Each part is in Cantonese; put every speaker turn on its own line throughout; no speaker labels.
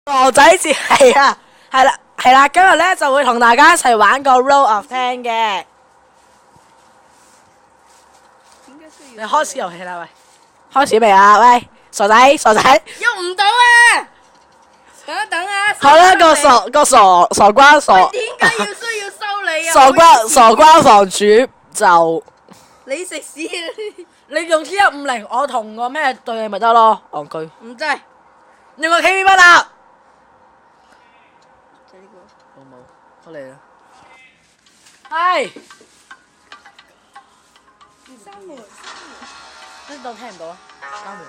傻仔節係啊，係啦，今日咧就會同大家一齊玩個 Roll of Ten 嘅。你開始遊戲啦，喂！開始未啊？喂，傻仔，
喐唔到啊！等一等啊！
好啦，傻瓜
點解要需要收你啊？
傻瓜房主就
你食屎啊！
你用 T150，我同個咩對你咪得咯，戇居。
唔制。
用個 KV 筆啊！好冇，出嚟啦。係。呢度聽唔到啊？關門。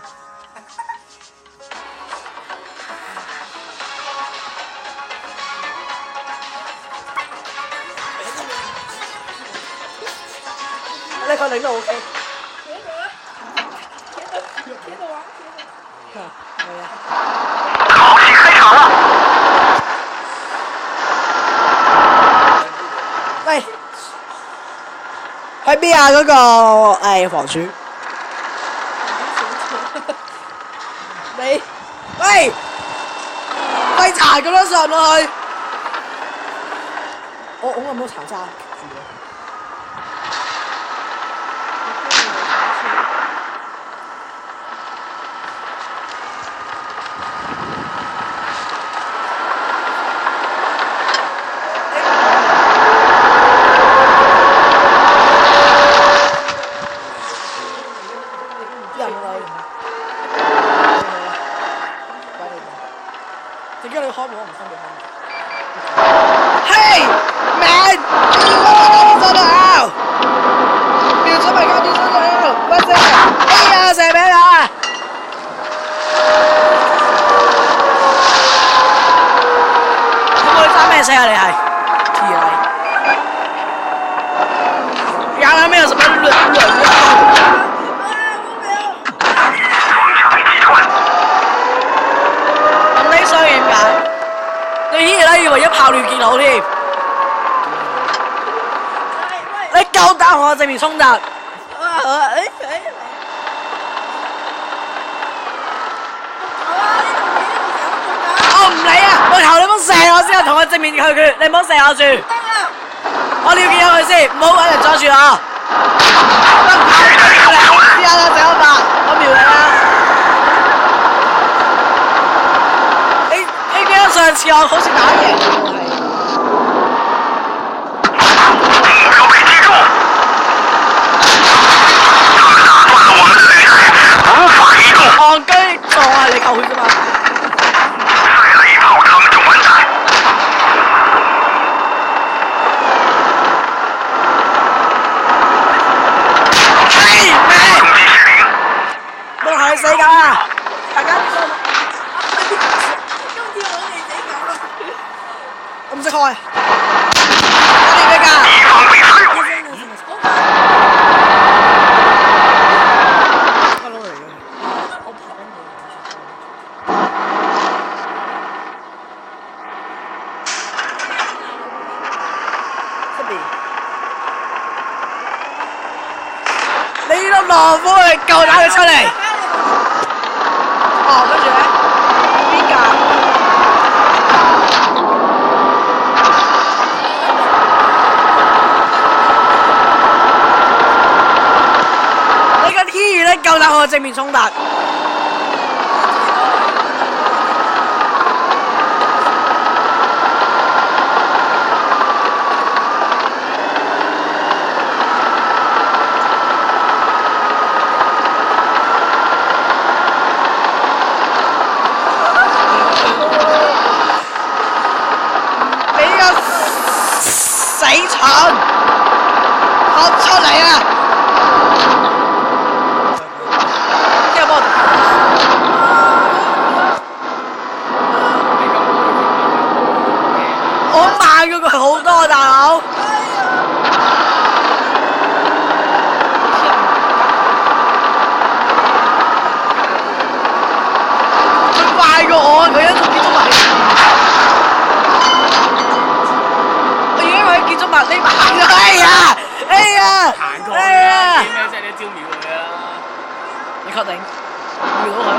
你確定都 OK。
企度啊！
係啊。
好戲開場啦！
喂，喺邊啊？嗰個房主。你，喂，廢柴咁樣上落去。我有冇殘渣？點解你開門我唔分你開？Hey man，收到，瞄準咪搞掂收到，喂聲，哎呀射俾啦！咁我哋揸咩車啊？你係 T 啊？原來沒有什麼輪你以為一炮亂見好添？你夠膽同我正面衝突？我唔理啊！我求你唔好射我先，同我正面對決，你唔好射我住。我了見咗佢先，唔好揾人阻住我。試下啦，射我吧，我瞄你啦。上次我好似打贏我係。
目標被擊中，這打斷了我們的履帶，無法移動。
戇居撞啊！你救佢啫嘛。
再來一炮他們就完蛋。
係咩？
攻擊失靈。
冇係死㗎啦！大家我唔識開，我哋咩㗎？
敵方被摧毀。
你呢粒懦夫你夠膽佢出嚟？哦，跟住咧，邊㗎？夠膽我正面衝突！你個死蠢！我出嚟啊！我慢過佢好多，大佬。佢快過我，佢一同建築物。我已經喺建築物呢行咗，哎呀！
行過啦，點咩啫？你招瞄佢啦！
你確定？瞄到佢？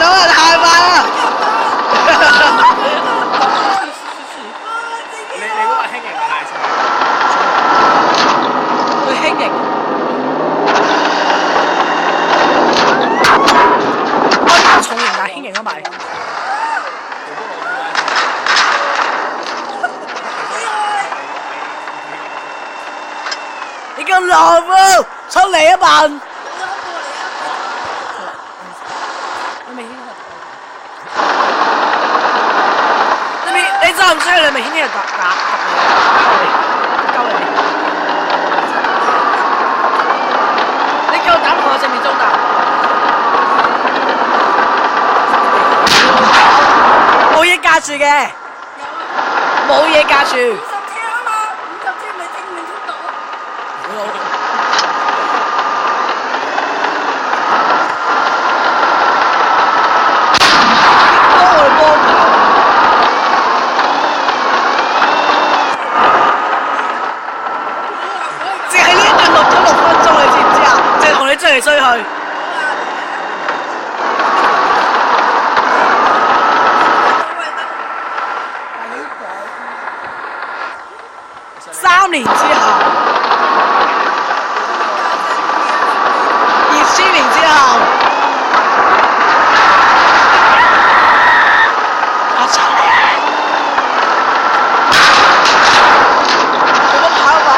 到啊！太快啦！
你嗰個輕型定係重？
佢輕型。我呢個重型但係輕型都買。你個懦夫，出嚟一笨！你未興你真係唔需要你未興呢個打救你！你夠膽同我正面衝突？冇嘢隔住嘅，冇嘢隔住。
50車啊嘛，50車咪正面衝突。
淨係呢一段錄咗6分鐘，你知唔知啊？淨係同你追嚟追去。3年之後，2000年之後，我操你！佢都跑吧？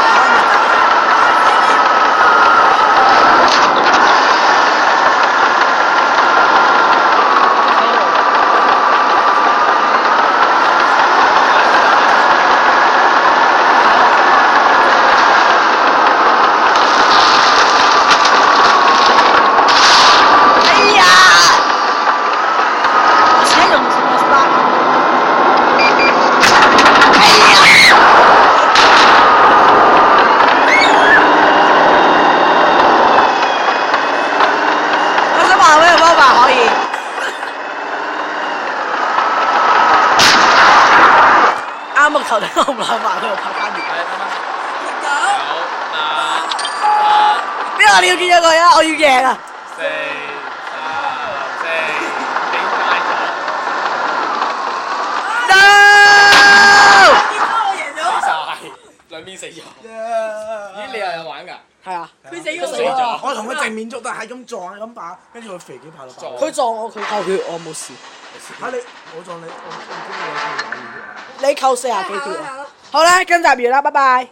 啱木頭定我唔諗埋佢度拍翻面。邊個你要見咗佢啊？我要贏啊
！4、3、4，你快咗。
No！
死晒，兩邊死咗。咦？你又有玩㗎？
係啊。
佢死
咗。死咗。
我同佢正面捉，但係咁撞咁打，跟住佢肥幾拍到爆。
佢撞我，佢扣血，我冇事。
嚇你！我撞你，我知你有條
你扣40幾血啊！好啦，今集完啦，拜拜。